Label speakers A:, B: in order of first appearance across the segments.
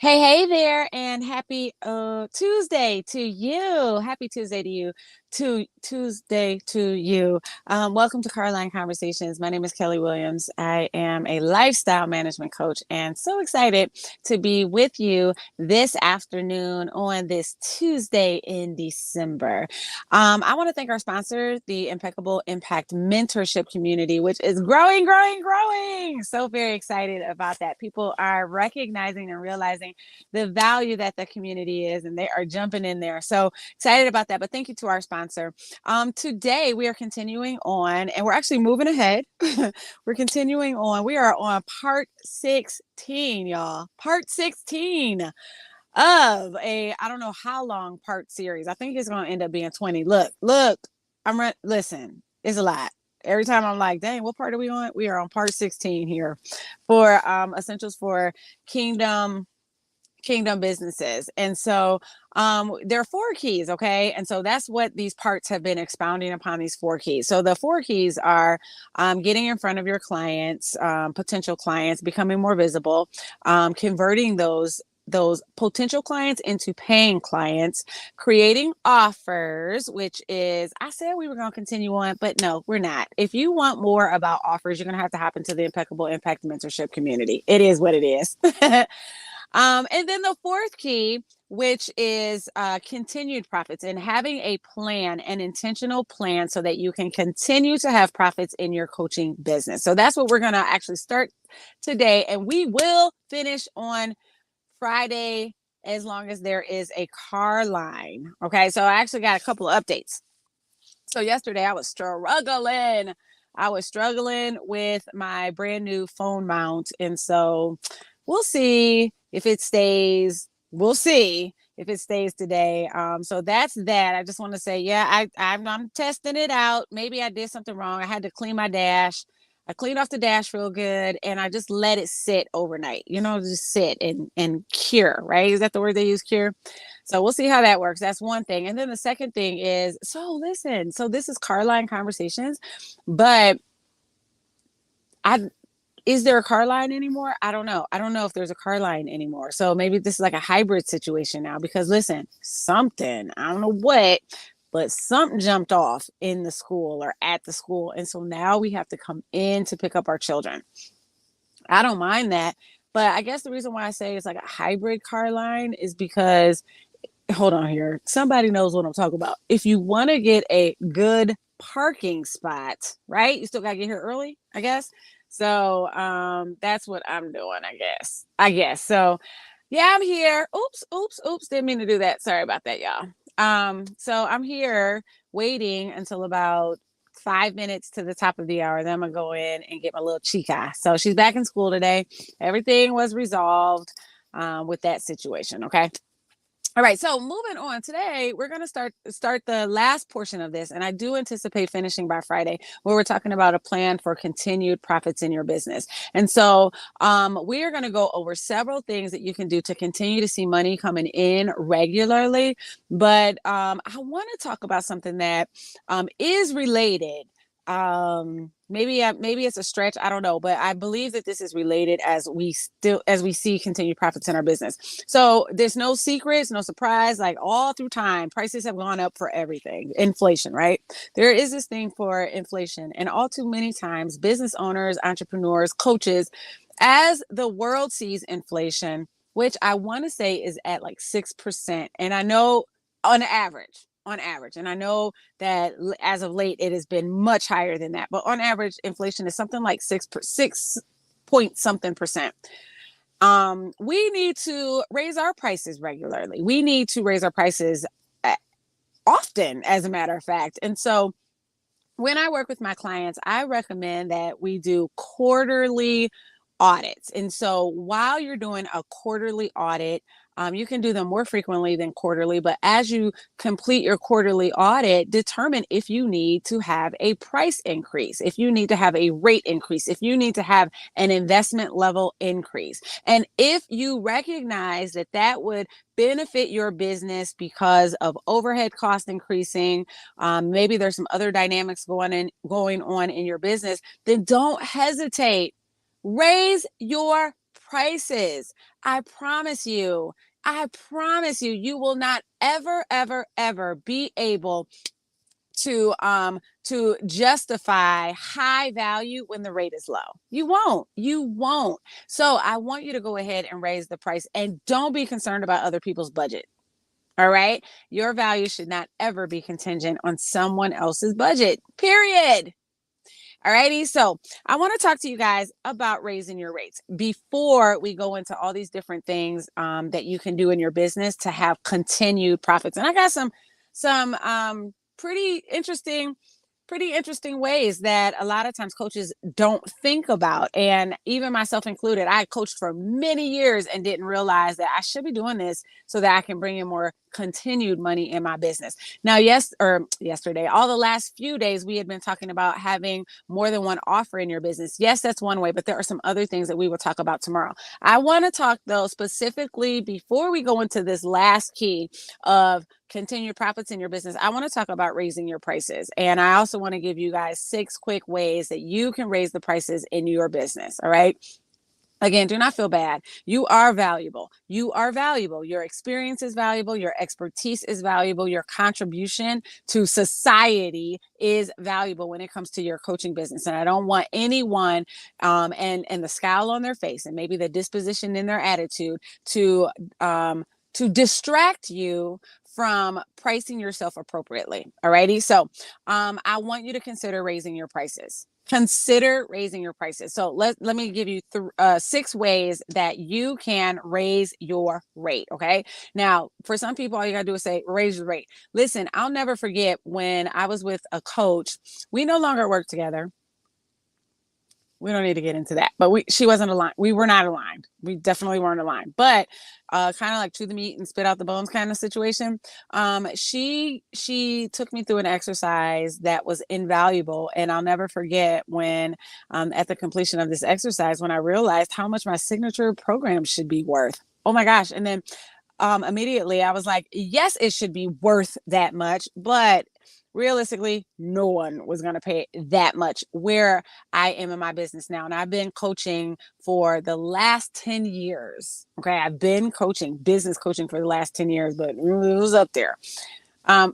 A: Hey there, and happy Tuesday to you. Happy Tuesday to you. Tuesday to you. Welcome to Carline Conversations. My name is Kelly Williams. I am a lifestyle management coach and so excited to be with you this afternoon on this Tuesday in December. I want to thank our sponsor, the Impeccable Impact Mentorship Community, which is growing, growing, growing. So very excited about that. People are recognizing and realizing the value that the community is, and they are jumping in there. So excited about that. But thank you to our sponsor. Today we are continuing on, and we're actually moving ahead. We're continuing on. We are on part 16, y'all. Part 16 of a I don't know how long part series. I think it's going to end up being 20. Look. Listen, it's a lot. Every time I'm like, dang, what part are we on? We are on part 16 here for essentials for kingdom businesses. And so there are four keys. Okay. And so that's what these parts have been expounding upon, these four keys. So the four keys are getting in front of your clients, potential clients, becoming more visible, converting those potential clients into paying clients, creating offers, which is, I said we were going to continue on, but no, we're not. If you want more about offers, you're going to have to hop into the Impeccable Impact Mentorship Community. It is what it is. And then the fourth key, which is continued profits and having a plan, an intentional plan so that you can continue to have profits in your coaching business. So that's what we're going to actually start today. And we will finish on Friday as long as there is a Carline. Okay, so I actually got a couple of updates. So yesterday I was struggling. With my brand new phone mount. And so we'll see if it stays. We'll see if it stays today. So that's that. I just want to say, yeah, I'm testing it out. Maybe I did something wrong. I had to clean my dash. I cleaned off the dash real good and I just let it sit overnight, just sit and cure, right? Is that the word they use, cure? So we'll see how that works. That's one thing. And then the second thing is, so this is Carline Conversations, but is there a Carline anymore? I don't know. I don't know if there's a Carline anymore. So maybe this is like a hybrid situation now, because listen, I don't know what, but something jumped off in the school or at the school. And so now we have to come in to pick up our children. I don't mind that. But I guess the reason why I say it's like a hybrid Carline is because, hold on here, somebody knows what I'm talking about. If you want to get a good parking spot, right? You still got to get here early, I guess. So that's what I'm doing, I guess. So yeah, I'm here. Oops. Didn't mean to do that. Sorry about that, y'all. So I'm here waiting until about 5 minutes to the top of the hour. Then I'm gonna go in and get my little chica. So she's back in school today. Everything was resolved with that situation. Okay. All right, so moving on today, we're going to start the last portion of this, and I do anticipate finishing by Friday, where we're talking about a plan for continued profits in your business. And so we are going to go over several things that you can do to continue to see money coming in regularly. But I want to talk about something that is related. Maybe it's a stretch, I don't know, but I believe that this is related as we see continued profits in our business. So there's no secrets, no surprise, like all through time, prices have gone up for everything. Inflation, right? There is this thing for inflation, and all too many times business owners, entrepreneurs, coaches, as the world sees inflation, which I want to say is at like 6%. And I know on average, and I know that as of late, it has been much higher than that. But on average, inflation is something like 6 point something percent. We need to raise our prices regularly. We need to raise our prices often, as a matter of fact. And so when I work with my clients, I recommend that we do quarterly audits. And so while you're doing a quarterly audit, you can do them more frequently than quarterly, but as you complete your quarterly audit, determine if you need to have a price increase, if you need to have a rate increase, if you need to have an investment level increase. And if you recognize that that would benefit your business because of overhead cost increasing, maybe there's some other dynamics going on in your business, then don't hesitate. Raise your prices. I promise you, you will not ever, ever, ever be able to justify high value when the rate is low. You won't. So I want you to go ahead and raise the price, and don't be concerned about other people's budget. All right. Your value should not ever be contingent on someone else's budget, period. All righty. So I want to talk to you guys about raising your rates before we go into all these different things that you can do in your business to have continued profits. And I got some pretty interesting ways that a lot of times coaches don't think about. And even myself included, I coached for many years and didn't realize that I should be doing this so that I can bring in more continued money in my business. Now, yesterday, all the last few days, we had been talking about having more than one offer in your business. Yes, that's one way, but there are some other things that we will talk about tomorrow. I want to talk, though, specifically before we go into this last key of continued profits in your business. I want to talk about raising your prices. And I also want to give you guys 6 quick ways that you can raise the prices in your business. All right. Again, do not feel bad. You are valuable. You are valuable. Your experience is valuable. Your expertise is valuable. Your contribution to society is valuable when it comes to your coaching business. And I don't want anyone and the scowl on their face and maybe the disposition in their attitude to distract you from pricing yourself appropriately. All righty. So I want you to consider raising your prices. Consider raising your prices. So let me give you 6 ways that you can raise your rate. Okay. Now, for some people, all you gotta do is say, raise your rate. Listen, I'll never forget when I was with a coach. We no longer work together. We don't need to get into that, but she wasn't aligned. We were not aligned. We definitely weren't aligned, but kind of like chew the meat and spit out the bones kind of situation. She took me through an exercise that was invaluable. And I'll never forget when at the completion of this exercise, when I realized how much my signature program should be worth. Oh my gosh. And then immediately I was like, yes, it should be worth that much, but realistically, no one was going to pay that much where I am in my business now. And I've been coaching for the last 10 years. Okay. I've been business coaching for the last 10 years, but it was up there.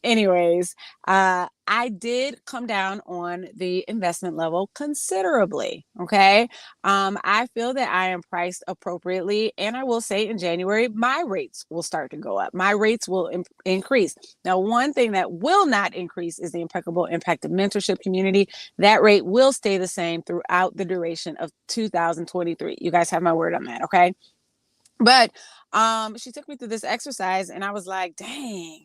A: Anyways, I did come down on the investment level considerably. Okay. I feel that I am priced appropriately. And I will say in January, my rates will start to go up. My rates will increase. Now, one thing that will not increase is the Impeccable Impact Mentorship community. That rate will stay the same throughout the duration of 2023. You guys have my word on that. Okay. But, she took me through this exercise and I was like, dang,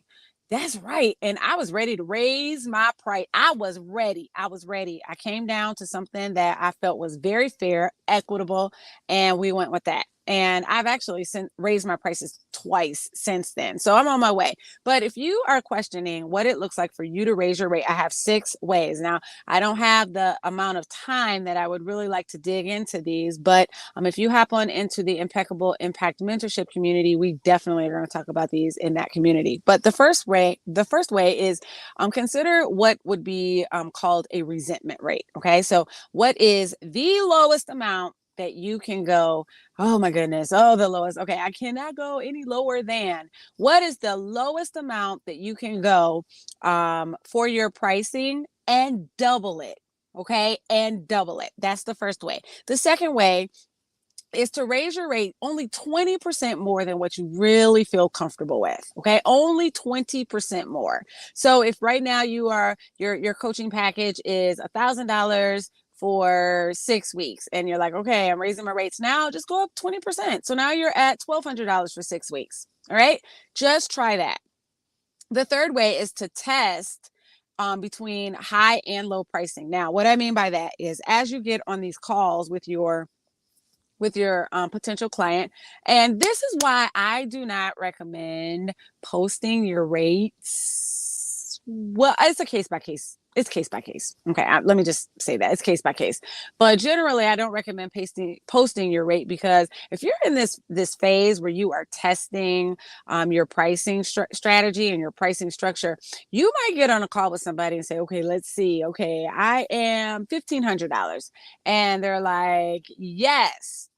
A: that's right. And I was ready to raise my price. I was ready. I came down to something that I felt was very fair, equitable, and we went with that. And I've actually raised my prices twice since then. So I'm on my way. But if you are questioning what it looks like for you to raise your rate, I have 6 ways. Now, I don't have the amount of time that I would really like to dig into these, but if you hop on into the Impeccable Impact Mentorship community, we definitely are going to talk about these in that community. But the first way is consider what would be called a resentment rate. Okay. So what is the lowest amount that you can go, oh my goodness, oh, the lowest. Okay, I cannot go any lower than. What is the lowest amount that you can go for your pricing and double it? Okay, and double it. That's the first way. The second way is to raise your rate only 20% more than what you really feel comfortable with. Okay, only 20% more. So if right now your coaching package is $1,000 for 6 weeks and you're like, okay, I'm raising my rates now, just go up 20%. So now you're at $1,200 for 6 weeks. All right, just try that. The third way is to test between high and low pricing. Now, what I mean by that is as you get on these calls with your potential client. And this is why I do not recommend posting your rates. Well, it's a case by case. It's case by case. Okay. Let me just say that it's case by case, but generally I don't recommend posting your rate, because if you're in this phase where you are testing your pricing strategy and your pricing structure, you might get on a call with somebody and say, okay, let's see. Okay. I am $1,500. And they're like, yes.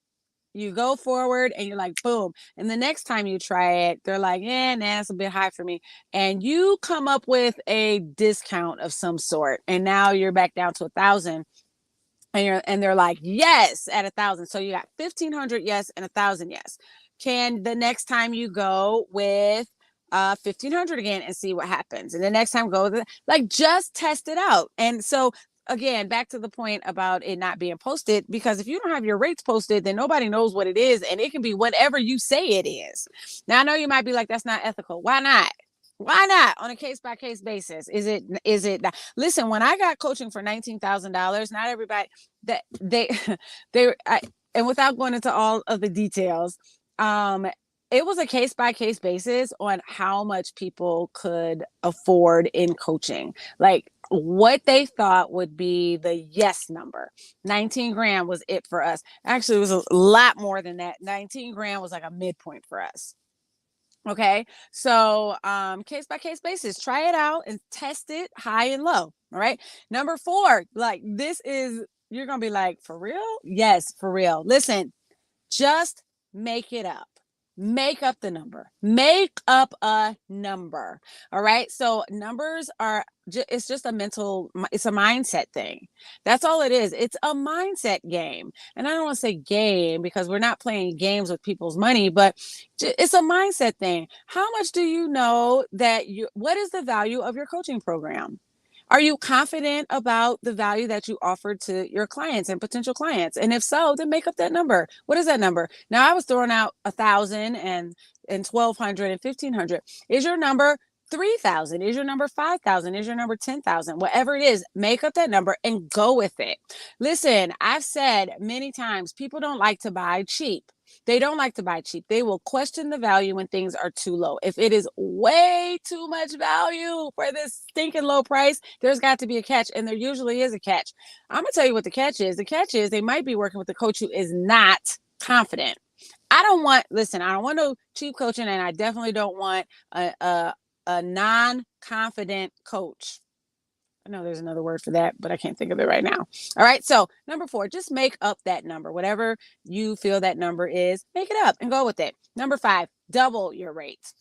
A: You go forward and you're like, boom. And the next time you try it, they're like, nah, it's a bit high for me. And you come up with a discount of some sort. And now you're back down to 1,000. And they're like, yes, at 1,000. So you got 1,500 yes and 1,000 yes. Can the next time you go with 1,500 again and see what happens? And the next time go with like, just test it out. And so again, back to the point about it not being posted, because if you don't have your rates posted, then nobody knows what it is, and it can be whatever you say it is. Now I know you might be like, that's not ethical. Why not? Why not? On a case-by-case basis? Is it not? Listen, when I got coaching for $19,000, not everybody that and without going into all of the details, it was a case-by-case basis on how much people could afford in coaching, like what they thought would be the yes number. 19 grand was it for us. Actually, it was a lot more than that. 19 grand was like a midpoint for us. Okay. So, case by case basis, try it out and test it high and low. All right. Number 4, like this is, you're going to be like, for real? Yes, for real. Listen, just make it up. Make up the number. Make up a number. All right. So numbers are, it's just a mental, it's a mindset thing. That's all it is. It's a mindset game. And I don't want to say game because we're not playing games with people's money, but it's a mindset thing. How much do you know that what is the value of your coaching program? Are you confident about the value that you offer to your clients and potential clients? And if so, then make up that number. What is that number? Now, I was throwing out 1,000 and 1,200 and 1,500. Is your number 3,000? Is your number 5,000? Is your number 10,000? Whatever it is, make up that number and go with it. Listen, I've said many times, people don't like to buy cheap. They don't like to buy cheap. They will question the value when things are too low. If it is way too much value for this stinking low price, there's got to be a catch, and there usually is a catch. I'm going to tell you what the catch is. The catch is they might be working with a coach who is not confident. I don't want no cheap coaching, and I definitely don't want a non-confident coach. I know there's another word for that, but I can't think of it right now. All right. So number 4, just make up that number. Whatever you feel that number is, make it up and go with it. Number 5, double your rate.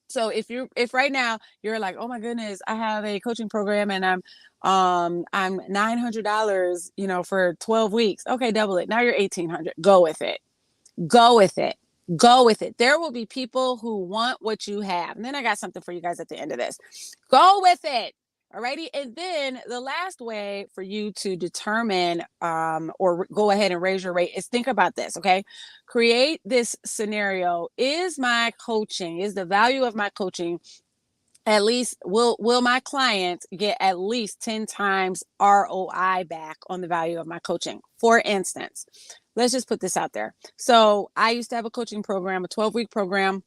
A: So if right now you're like, oh my goodness, I have a coaching program and I'm $900, for 12 weeks. Okay, double it. Now you're $1,800. Go with it. Go with it. Go with it. There will be people who want what you have. And then I got something for you guys at the end of this. Go with it. Alrighty. And then the last way for you to determine or go ahead and raise your rate is think about this. Okay. Create this scenario. Is the value of my coaching at least, will my client get at least 10 times ROI back on the value of my coaching? For instance, let's just put this out there. So I used to have a coaching program, a 12-week program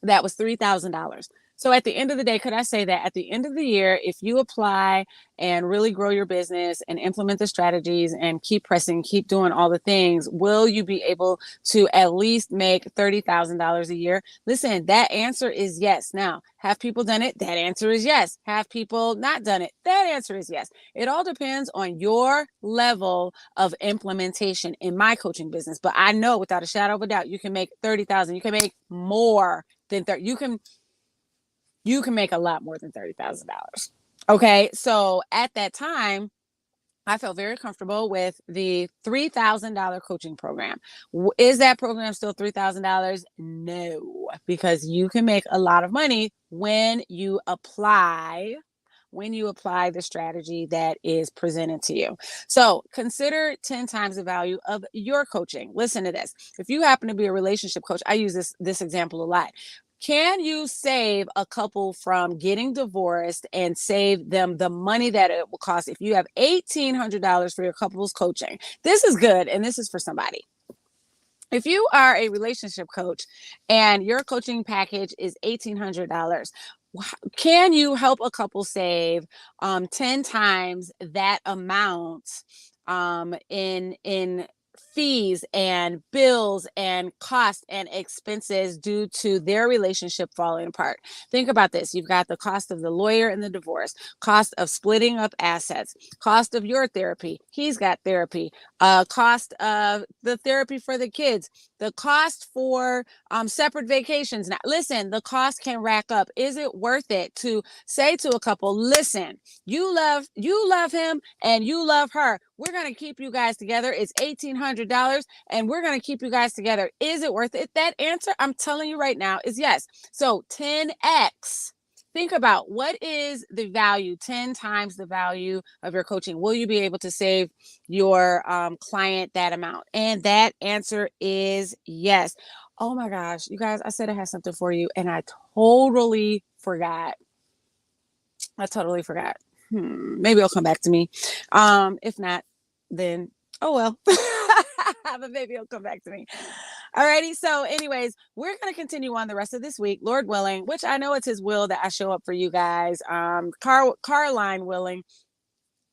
A: that was $3,000. So at the end of the day, could I say that at the end of the year, if you apply and really grow your business and implement the strategies and keep pressing, keep doing all the things, will you be able to at least make $30,000 a year? Listen, that answer is yes. Now, have people done it? That answer is yes. Have people not done it? That answer is yes. It all depends on your level of implementation in my coaching business. But I know without a shadow of a doubt, you can make 30,000. You can make more than 30. You can make a lot more than $30,000. Okay. So at that time, I felt very comfortable with the $3,000 coaching program. Is that program still $3,000? No, because you can make a lot of money when you apply the strategy that is presented to you. So consider 10 times the value of your coaching. Listen to this. If you happen to be a relationship coach, I use this example a lot. Can you save a couple from getting divorced and save them the money that it will cost if you have $1,800 for your couple's coaching? This is good, and this is for somebody. If you are a relationship coach and your coaching package is $1,800, can you help a couple save 10 times that amount in fees and bills and costs and expenses due to their relationship falling apart. Think about this. You've got the cost of the lawyer and the divorce, cost of splitting up assets, cost of your therapy. He's got therapy, cost of the therapy for the kids, the cost for separate vacations. Now, listen, the cost can rack up. Is it worth it to say to a couple, listen, you love him and you love her. We're going to keep you guys together. It's $1,800 and we're going to keep you guys together. Is it worth it? That answer, I'm telling you right now, is yes. So 10x. Think about what is the value, 10 times the value of your coaching. Will you be able to save your client that amount? And that answer is yes. Oh my gosh, you guys, I said I had something for you and I totally forgot. Maybe it'll come back to me. If not, then oh well. But maybe it'll come back to me. Alrighty. So anyways, we're going to continue on the rest of this week, Lord willing, which I know it's his will that I show up for you guys. Carline willing.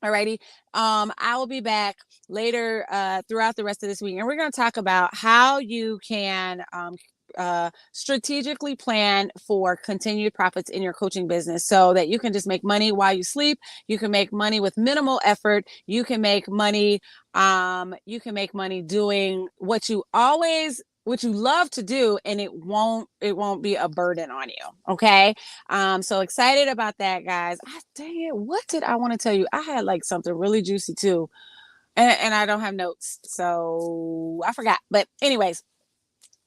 A: Alrighty. I will be back later throughout the rest of this week, and we're going to talk about how you can strategically plan for continued profits in your coaching business so that you can just make money while you sleep. You can make money with minimal effort. You can make money. Doing what you love to do, and it won't be a burden on you. Okay. So excited about that, guys. Dang it. What did I want to tell you? I had like something really juicy too. And I don't have notes, so I forgot. But anyways,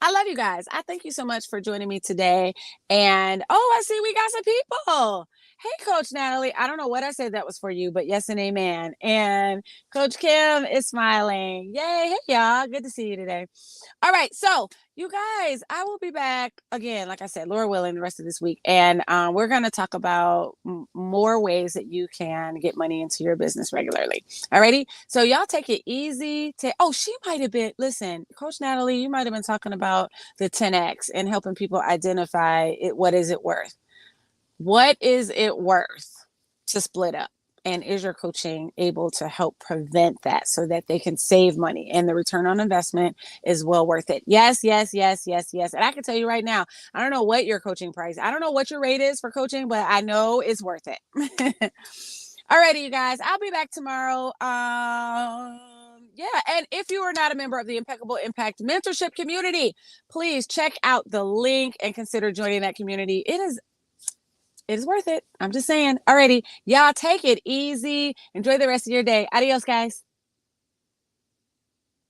A: I love you guys. I thank you so much for joining me today. And I see we got some people. Hey, Coach Natalie. I don't know what I said that was for you, but yes and amen. And Coach Kim is smiling. Yay. Hey, y'all. Good to see you today. All right. So you guys, I will be back again, like I said, Lord willing, the rest of this week. And we're going to talk about more ways that you can get money into your business regularly. All righty. So y'all take it easy. She might have been, listen, Coach Natalie, you might have been talking about the 10X and helping people identify it. What is it worth? What is it worth to split up? And is your coaching able to help prevent that so that they can save money and the return on investment is well worth it? Yes, yes, yes, yes, yes. And I can tell you right now, I don't know what your coaching price, I don't know what your rate is for coaching, but I know it's worth it. Alrighty, you guys, I'll be back tomorrow. And if you are not a member of the Impeccable Impact Mentorship community, please check out the link and consider joining that community. It is worth it. I'm just saying. Alrighty. Y'all take it easy. Enjoy the rest of your day. Adios, guys.